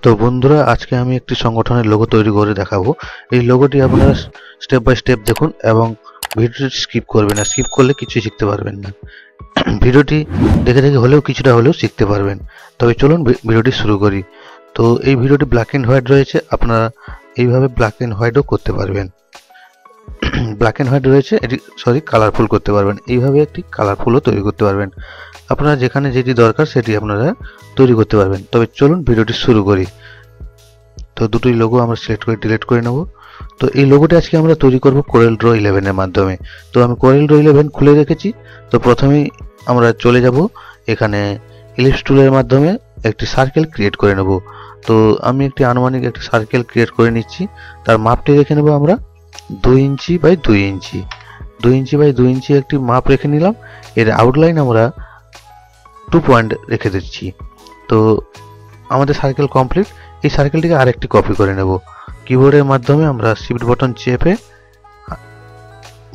তো বন্ধুরা, আজকে আমি একটি সংগঠনের লোগো তৈরি করে দেখাবো। এই লোগোটি আপনারা স্টেপ বাই স্টেপ দেখুন এবং ভিডিওটি স্কিপ করবেন না। স্কিপ করলে কিছুই শিখতে পারবেন না। ভিডিওটি দেখে দেখে হলেও কিছুটা হলেও শিখতে পারবেন। তবে চলুন ভিডিওটি শুরু করি। তো এই ভিডিওটি ব্ল্যাক অ্যান্ড হোয়াইট রয়েছে, আপনারা এইভাবে ব্ল্যাক অ্যান্ড হোয়াইটও করতে পারবেন। ব্ল্যাক অ্যান্ড হোয়াইট রয়েছে, এটি কালারফুল করতে পারবেন। এইভাবে একটি কালারফুলও তৈরি করতে পারবেন। আপনারা যেখানে যেটি দরকার সেটি আপনারা তৈরি করতে পারবেন। তবে চলুন ভিডিওটি শুরু করি। তো দুটোই লোগো আমরা সিলেক্ট করে ডিলিট করে নেব। তো এই লোগোটি আজকে আমরা তৈরি করব কোরেল ড্র 11 এর মাধ্যমে। তো আমি কোরেল ড্র 11 খুলে রেখেছি। তো প্রথমেই আমরা চলে যাব এখানে ইলিপস টুলের মাধ্যমে একটি সার্কেল ক্রিয়েট করে নেব। তো আমি একটি আনুমানিক একটি সার্কেল ক্রিয়েট করে নিচ্ছি। তার মাপটি রেখে নেব আমরা 2 inch by 2 inch. 2 inch by 2 ইঞ্চি একটি মাপ রেখে নিলাম। এর আউটলাইন আমরা 2 পয়েন্ট রেখে দিচ্ছি। তো আমাদের সার্কেল কমপ্লিট। এই সার্কেলটিকে আরেকটি কপি করে নেব। কিবোর্ডের মাধ্যমে আমরা শিফট বাটন চেপে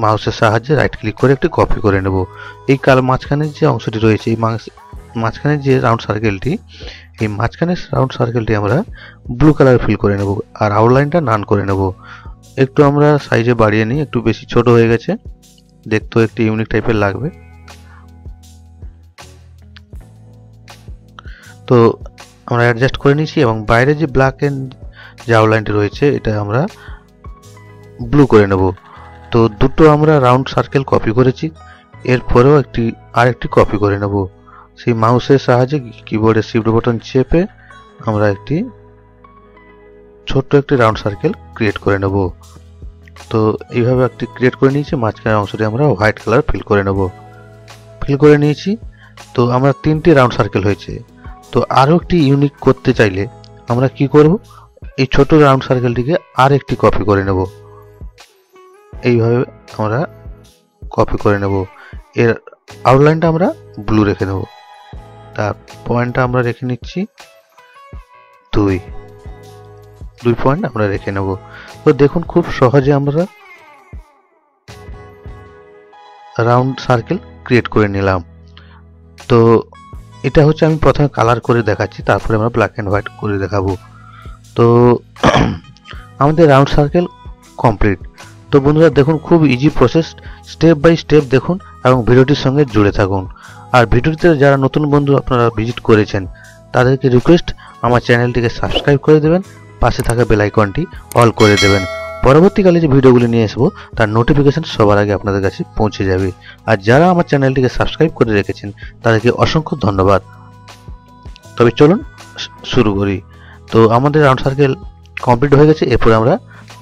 মাউসের সাহায্যে রাইট ক্লিক করে একটি কপি করে নেব। এই মাঝখানের যে অংশটি রয়েছে, এই মাঝখানের যে রাউন্ড সার্কেলটি, এই মাঝখানের রাউন্ড সার্কেলটি আমরা ব্লু কালার ফিল করে নেব আর আউটলাইনটা নান করে নেব। একটু আমরা সাইজে বাড়িয়ে নিই, একটু বেশি ছোট হয়ে গেছে, দেখতেও একটি ইউনিক টাইপের লাগবে। তো আমরা অ্যাডজাস্ট করে নিয়েছি এবং বাইরে যে ব্ল্যাক এন্ড যে আউটলাইনটি রয়েছে এটা আমরা ব্লু করে নেব। তো দুটো আমরা রাউন্ড সার্কেল কপি করেছি, এরপরেও আরেকটি কপি করে নেব। সেই মাউসের সাহায্যে কিবোর্ডে শিফট বাটন চেপে আমরা ছোট্ট একটি রাউন্ড সার্কেল ক্রিয়েট করে নেব। তো এইভাবে একটি ক্রিয়েট করে নিয়েছি। মাঝখানের অংশটি আমরা হোয়াইট কালার ফিল করে নিয়েছি। তো আমরা 3টি রাউন্ড সার্কেল হয়েছে। তো আরও একটি ইউনিক করতে চাইলে আমরা কি করব, এই ছোট রাউন্ড সার্কেলটিকে আর একটি কপি করে নেব। এইভাবে আমরা কপি করে নেব। এর আউটলাইনটা আমরা ব্লু রেখে নেব। তার পয়েন্টটা আমরা রেখে নিচ্ছি 2 পয়েন্ট আমরা রেখে নেব। তো দেখুন, খুব সহজে আমরা রাউন্ড সার্কেল ক্রিয়েট করে নিলাম। তো এটা হচ্ছে আমি প্রথমে কালার করে দেখাচ্ছি, তারপরে আমরা ব্ল্যাক অ্যান্ড হোয়াইট করে দেখাবো। তো আমাদের রাউন্ড সার্কেল কমপ্লিট। তো বন্ধুরা দেখুন, খুব easy process, step by step দেখুন এবং ভিডিওটির সঙ্গে জুড়ে থাকুন। আর ভিডিওটিতে যারা নতুন বন্ধু আপনারা ভিজিট করেছেন তাদেরকে রিকোয়েস্ট, আমার চ্যানেলটিকে সাবস্ক্রাইব করে দেবেন, পাশে থাকা বেল আইকনটি অল করে দেবেন। পরবর্তীকালে যে ভিডিওগুলি নিয়ে আসবো তার নোটিফিকেশন সবার আগে আপনাদের কাছে পৌঁছে যাবে। আর যারা আমার চ্যানেলটিকে সাবস্ক্রাইব করে রেখেছেন তাদেরকে অসংখ্য ধন্যবাদ। তবে চলুন শুরু করি। তো আমাদের রাউন্ড সার্কেল কমপ্লিট হয়ে গেছে। এরপরে আমরা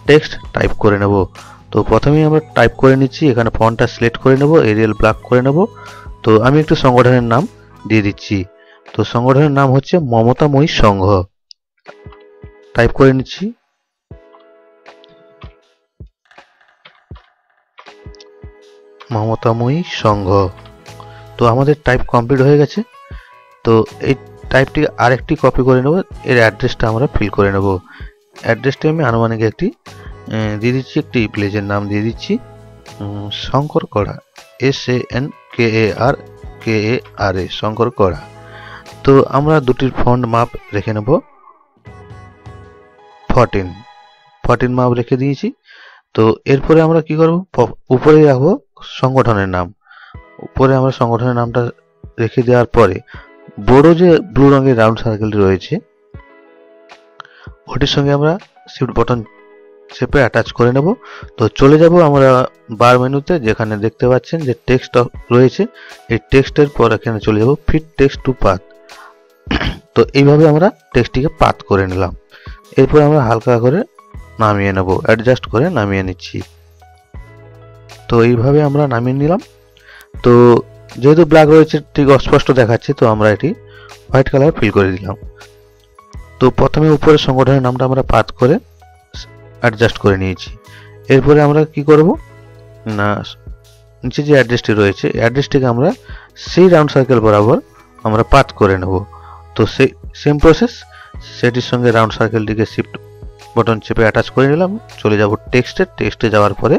টেক্সট টাইপ করে নেব। তো প্রথমেই আমরা টাইপ করে নিচ্ছি। এখানে ফন্টটা সিলেক্ট করে নেব, এরিয়াল ব্ল্যাক করে নেব। তো আমি একটু সংগঠনের নাম দিয়ে দিচ্ছি। তো সংগঠনের নাম হচ্ছে মমতাময়ী সংঘ। টাইপ করে নিচ্ছি। মমতাময়ী সংঘ। তো আমাদের টাইপ কমপ্লিট হয়ে গেছে। তো এই টাইপটি আরেকটি কপি করে নেব। এর অ্যাড্রেসটা আমরা ফিল করে নেব। অ্যাড্রেসটি আমি আনুমানিক একটি দিয়ে দিচ্ছি, একটি প্লেসের নাম দিয়ে দিচ্ছি শঙ্করকড়া, SANKARKARA, শঙ্করকড়া। তো আমরা দুটির ফন্ট মাপ রেখে নেব 14 মাপ রেখে দিয়েছি। তো এরপরে আমরা কি করব, উপরে রাখবো সংগঠনের নাম। উপরে আমরা সংগঠনের নামটা রেখে দেওয়ার পরে বড় যে ব্লু রঙের রাউন্ড সার্কেলটি রয়েছে ওটির সঙ্গে আমরা শিফট বাটন চেপে অ্যাটাচ করে নেব। তো চলে যাব আমরা বার মেনুতে, যেখানে দেখতে পাচ্ছেন যে টেক্সট রয়েছে। এই টেক্সটের পর এখানে চলে যাব ফিট টেক্সট টু পাথ। তো এইভাবে আমরা টেক্সটটিকে পাথ করে নিলাম। এরপর আমরা হালকা করে নামিয়ে নেব, অ্যাডজাস্ট করে নামিয়ে নিচ্ছি। তো এইভাবে আমরা নামিয়ে নিলাম। তো যেহেতু ব্ল্যাক রয়েছে ঠিক অস্পষ্ট দেখাচ্ছে, তো আমরা এটি হোয়াইট কালার ফিল করে দিলাম। তো প্রথমে উপরে সংগঠনের নামটা আমরা পাথ করে অ্যাডজাস্ট করে নিয়েছি। এরপরে আমরা কি করব না, নিচে যে অ্যাড্রেসটি রয়েছে অ্যাড্রেসটিকে আমরা সেই রাউন্ড সার্কেল বরাবর আমরা পাথ করে নেব। তো সেই সেম প্রসেস, সেটির সঙ্গে রাউন্ড সার্কেলটিকে শিফট বাটন চেপে অ্যাটাচ করে নিলাম। চলে যাব টেক্সটে যাওয়ার পরে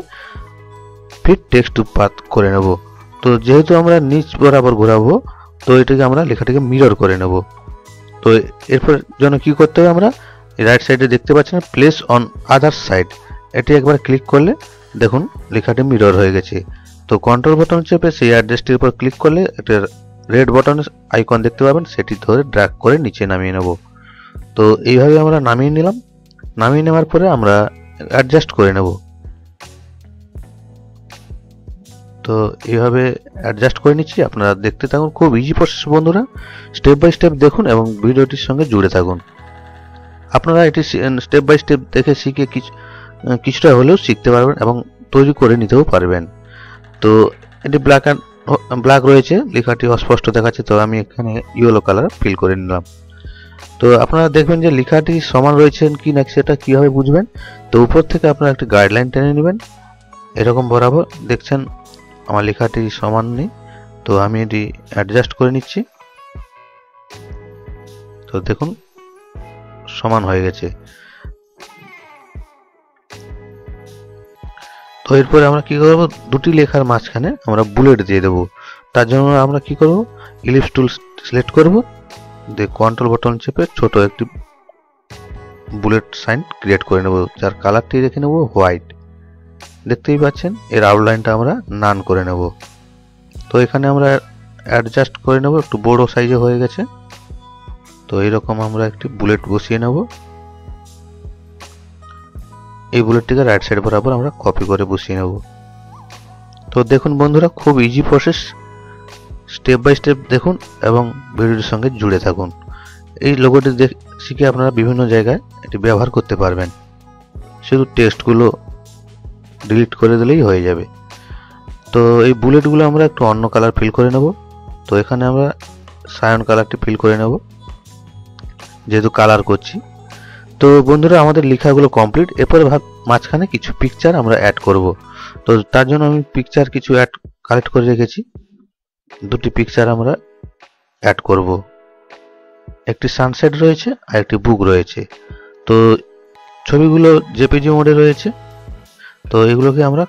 ফিট টেক্সট টু পাথ করে নেব। তো যেহেতু আমরা নিচ বরাবর ঘোরাবো, তো এটাকে আমরা লেখাটিকে মিরর করে নেব। তো এরপর জন্য কি করতে হবে, আমরা রাইট সাইডে দেখতে পাচ্ছেন প্লেস অন আদার সাইড, এটি একবার ক্লিক করলে দেখুন লেখাটি মিরর হয়ে গেছে। তো কন্ট্রোল বাটন চেপে সেই অ্যাড্রেসটির উপর ক্লিক করলে একটা রেড বাটনের আইকন দেখতে পাবেন, সেটি ধরে ড্র্যাগ করে নিচে নামিয়ে নেব। তো এইভাবে আমরা নামিয়ে নিলাম। নামিয়ে নেওয়ার পরে আমরা অ্যাডজাস্ট করে নেব। তো এইভাবে অ্যাডজাস্ট করে নিচ্ছি, আপনারা দেখতে থাকুন। খুব ইজি প্রসেস বন্ধুরা, স্টেপ বাই স্টেপ দেখুন এবং ভিডিওটির সঙ্গে জুড়ে থাকুন। আপনারা এটি স্টেপ বাই স্টেপ দেখে শিখে কিছুটা হলেও শিখতে পারবেন এবং তৈরি করে নিতেও পারবেন। তো এটি ব্ল্যাক রয়েছে, লেখাটি অস্পষ্ট দেখাচ্ছে, তো আমি এখানে ইয়েলো কালার ফিল করে নিলাম। তো আপনারা দেখবেন যে লেখাটি সমান রয়েছেন কি না সেটা কিভাবে বুঝবেন। তো উপর থেকে আপনারা একটি গাইডলাইন টেনে নেবেন এরকম বরাবর। দেখছেন আমার লেখাটি সমান নেই, তো আমি এটি অ্যাডজাস্ট করে নিচ্ছি। তো দেখুন সমান হয়ে গেছে। তো এরপরে আমরা কি করব, দুটি লেখার মাঝখানে আমরা বুলেট দিয়ে দেব। তার জন্য আমরা কি করব, ইলিপস টুল সিলেক্ট করব, দিয়ে কন্ট্রোল বাটন চেপে ছোট একটি বুলেট সাইন ক্রিয়েট করে নেব, যার কালারটি রেখে নেব হোয়াইট। দেখতেই পাচ্ছেন এর আউটলাইনটা আমরা নান করে নেব। তো এখানে আমরা অ্যাডজাস্ট করে নেব, একটু বড় সাইজে হয়ে গেছে। তো এইরকম আমরা একটি বুলেট বসিয়ে নেব। এই বুলেটটিকে রাইট সাইড বরাবর আমরা কপি করে বসিয়ে নেব। তো দেখুন বন্ধুরা, খুব easy process, step by step দেখুন এবং ভিডিওটির সঙ্গে জুড়ে থাকুন। এই লোগোটি শিখে আপনারা বিভিন্ন জায়গায় এটি ব্যবহার করতে পারবেন, শুধু টেক্সটগুলো ডিলিট করে দিলেই হয়ে যাবে। তো এই বুলেটগুলো আমরা একটু অন্য কালার ফিল করে নেব। তো এখানে আমরা সায়ন কালারটি ফিল করে নেব, যেহেতু কালার করছি। তো বন্ধুরা আমাদের লেখাগুলো কমপ্লিট। এরপরে মাঝখানে কিছু পিকচার আমরা অ্যাড করব। তো তার জন্য আমি পিকচার কিছু কালেক্ট করে রেখেছি, দুটি পিকচার আমরা অ্যাড করব। একটি সানসেট রয়েছে আর একটি বুক রয়েছে। তো ছবিগুলো জেপিজি মোডে রয়েছে। তো এগুলোকে আমরা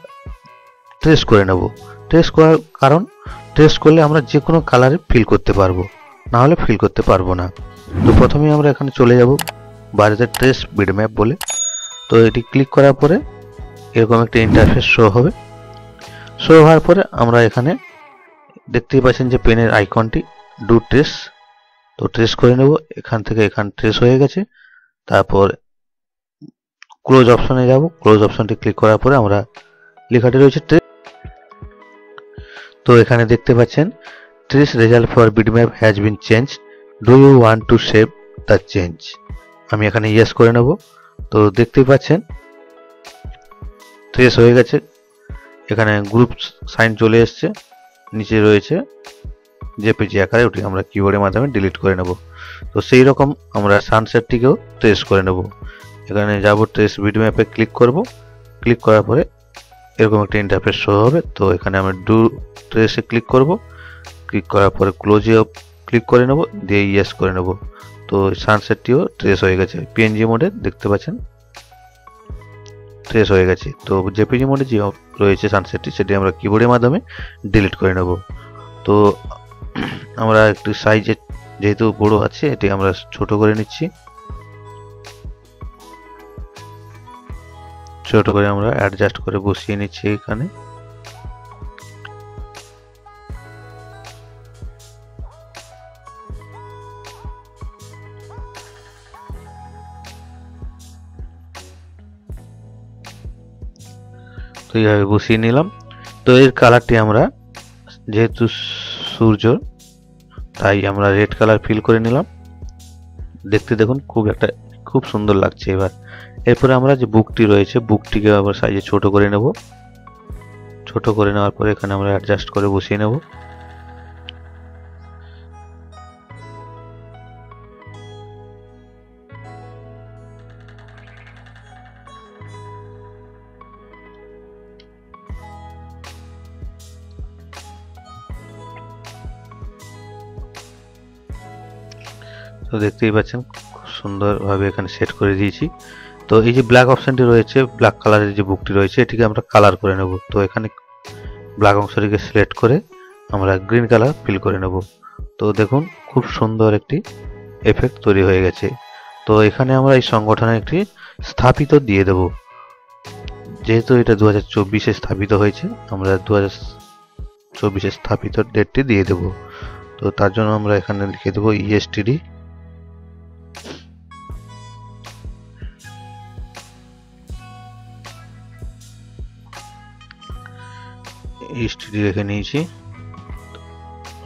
ট্রেস করে নেব। ট্রেস করার কারণ, ট্রেস করলে আমরা যে কোনো কালারে ফিল করতে পারবো, না হলে ফিল করতে পারবো না। তো প্রথমেই আমরা এখানে চলে যাব বাড়িতে ট্রেস বিটম্যাপ বলে। তো এটি ক্লিক করার পরে এরকম একটা ইন্টারফেস শো হবে। শো হওয়ার পরে আমরা এখানে দেখতেই পাচ্ছেন যে পেনের আইকনটি ডু ট্রেস। তো ট্রেস করে নেব, এখান থেকে এখানে ট্রেস হয়ে গেছে। তারপর ক্লোজ অপশনে যাব, ক্লোজ অপশনটি ক্লিক করার পরে আমরা লেখাটি রয়েছে ট্রেস। তো এখানে দেখতে পাচ্ছেন trace result for bitmap has been change, do you want to save the change. আমি এখানে ইয়েস করে নেব। তো দেখতেই পাচ্ছেন ট্রেস হয়ে গেছে, এখানে গ্রুপ সাইন চলে এসছে, নিচে রয়েছে জেপিজি আকারে, ওটি আমরা কিবোর্ডের মাধ্যমে ডিলিট করে নেব। তো সেই রকম আমরা সানসেটটিকেও ট্রেস করে নেব। এখানে যাব, ট্রেস বিটম্যাপে ক্লিক করব। ক্লিক করার পরে এরকম একটা ইন্টারফেস শো হবে। তো এখানে আমরা ডু ট্রেসে ক্লিক করব। ক্লিক করার পরে ক্লোজে ক্লিক করে নেব, দিয়ে ইয়েস করে নেব। তো সানসেটটিও ট্রেস হয়ে গেছে, পিএনজি মোডে দেখতে পাচ্ছেন ট্রেস হয়ে গেছে। তো জেপিজি মোডে যে রয়েছে সানসেটটি, সেটি আমরা কিবোর্ডের মাধ্যমে ডিলিট করে নেব। তো আমরা একটু সাইজে যেহেতু বড় আছে, এটি আমরা ছোট করে নিচ্ছি। ছোট করে আমরা অ্যাডজাস্ট করে বসিয়ে নিচ্ছি এখানে। তো এইভাবে বসিয়ে নিলাম। তো এর কালারটি আমরা, যেহেতু সূর্য, তাই আমরা রেড কালার ফিল করে নিলাম। দেখতে দেখুন খুব সুন্দর লাগছে। এরপরে আমরা যে বুকটি রয়েছে, বুকটিকে আবার সাইজে ছোট করে নেব। ছোট করে নেওয়ার পরে এখানে আমরা অ্যাডজাস্ট করে বসিয়ে নেব। তো দেখতেই পাচ্ছেন খুব সুন্দরভাবে এখানে সেট করে দিয়েছি। তো এই যে ব্ল্যাক অপশনটি রয়েছে, ব্ল্যাক কালারের যে বুকটি রয়েছে, এটিকে আমরা কালার করে নেব। তো এখানে ব্ল্যাক অংশটিকে সিলেক্ট করে আমরা গ্রিন কালার ফিল করে নেব। তো দেখুন খুব সুন্দর একটি এফেক্ট তৈরি হয়ে গেছে। তো এখানে আমরা এই সংগঠনের একটি স্থাপিত দিয়ে দেব। যেহেতু এটা 2024-এ স্থাপিত হয়েছে, আমরা 2024-এ স্থাপিত ডেটটি দিয়ে দেব। তো তার জন্য আমরা এখানে লিখে দেব ESTD। ESTD রেখে নিয়েছি,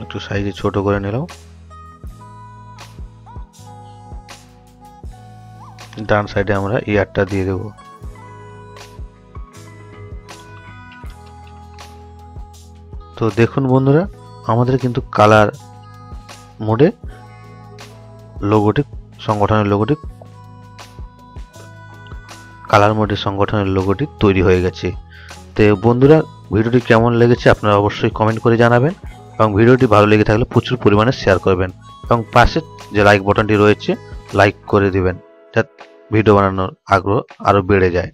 একটু সাইজে ছোট করে নিলাম। ডান সাইডে আমরা ইয়ারটা দিয়ে দেব। তো দেখুন বন্ধুরা, আমাদের কিন্তু কালার মোডে লোগোটি, সংগঠনের লোগোটি, কালার মোডে সংগঠনের লোগোটি তৈরি হয়ে গেছে। তো বন্ধুরা, ভিডিওটি কেমন লেগেছে আপনারা অবশ্যই কমেন্ট করে জানাবেন, এবং ভিডিওটি ভালো লেগে থাকলে প্রচুর পরিমাণে শেয়ার করবেন, এবং পাশে যে লাইক বাটনটি রয়েছে লাইক করে দিবেন, যাতে ভিডিও বানানোর আগ্রহ আরো বেড়ে যায়।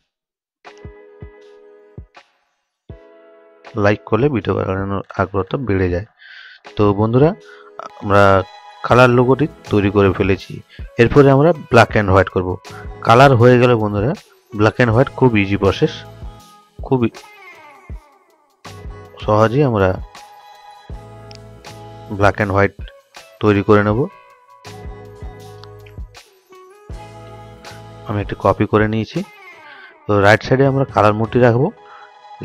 লাইক করলে ভিডিও বানানোর আগ্রহটা বেড়ে যায়। তো বন্ধুরা, আমরা কালার লোগোটি তৈরি করে ফেলেছি। এরপরে আমরা ব্ল্যাক অ্যান্ড হোয়াইট করব। কালার হয়ে গেলে বন্ধুরা, ব্ল্যাক অ্যান্ড হোয়াইট খুব ইজি প্রসেস, খুবই সহজেই আমরা ব্ল্যাক অ্যান্ড হোয়াইট তৈরি করে নেব। আমি একটি কপি করে নিয়েছি। তো রাইট সাইডে আমরা কালার মোডটি রাখবো,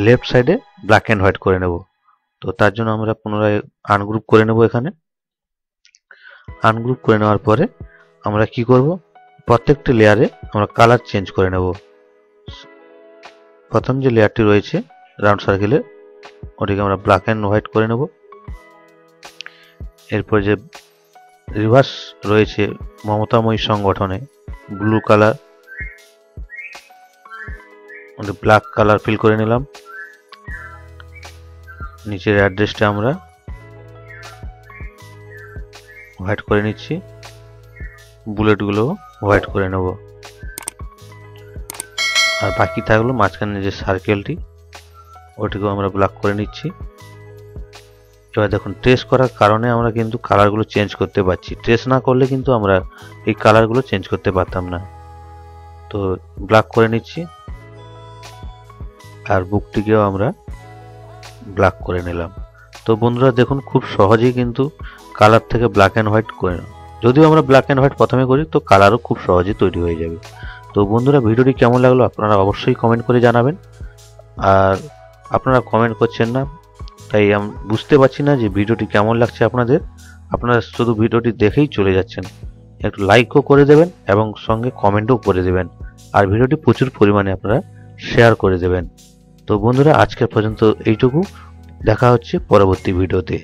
লেফট সাইডে ব্ল্যাক অ্যান্ড হোয়াইট করে নেব। তো তার জন্য আমরা পুনরায় আনগ্রুপ করে নেব। এখানে আনগ্রুপ করে নেওয়ার পরে আমরা কি করব, প্রত্যেকটি লেয়ারে আমরা কালার চেঞ্জ করে নেব। প্রথম যে লেয়ারটি রয়েছে রাউন্ড সার্কেলে, ওটিকে আমরা ব্ল্যাক অ্যান্ড হোয়াইট করে নেব। এরপর যে রিভার্স রয়েছে মমতাময়ী সংগঠনে, blue colour, black colour feel করে নিলাম। নিচের অ্যাড্রেসটা আমরা হোয়াইট করে নিচ্ছি, বুলেটগুলো হোয়াইট করে নেব। আর বাকি থাকলো মাঝখানে যে সার্কেলটি, ওটিকেও আমরা ব্ল্যাক করে নিচ্ছি। এবার দেখুন, ট্রেস করার কারণে আমরা কিন্তু কালারগুলো চেঞ্জ করতে পারছি। ট্রেস না করলে কিন্তু আমরা এই কালারগুলো চেঞ্জ করতে পারতাম না। তো ব্ল্যাক করে নিচ্ছি, আর বুকটিকেও আমরা ব্ল্যাক করে নিলাম। তো বন্ধুরা দেখুন, খুব সহজেই কিন্তু কালার থেকে ব্ল্যাক অ্যান্ড হোয়াইট করে নেব। যদিও আমরা ব্ল্যাক অ্যান্ড হোয়াইট প্রথমে করি, তো কালারও খুব সহজে তৈরি হয়ে যাবে। তো বন্ধুরা, ভিডিওটি কেমন লাগলো আপনারা অবশ্যই কমেন্ট করে জানাবেন। আর আপনারা কমেন্ট করছেন না, তাই আমি বুঝতে পারছি না যে ভিডিওটি কেমন লাগছে আপনাদের। আপনারা শুধু ভিডিওটি দেখেই চলে যাচ্ছেন। একটু লাইকও করে দেবেন এবং সঙ্গে কমেন্টও করে দেবেন, আর ভিডিওটি প্রচুর পরিমাণে আপনারা শেয়ার করে দেবেন। তো বন্ধুরা, আজকের পর্যন্ত এইটুকু। দেখা হচ্ছে পরবর্তী ভিডিওতে।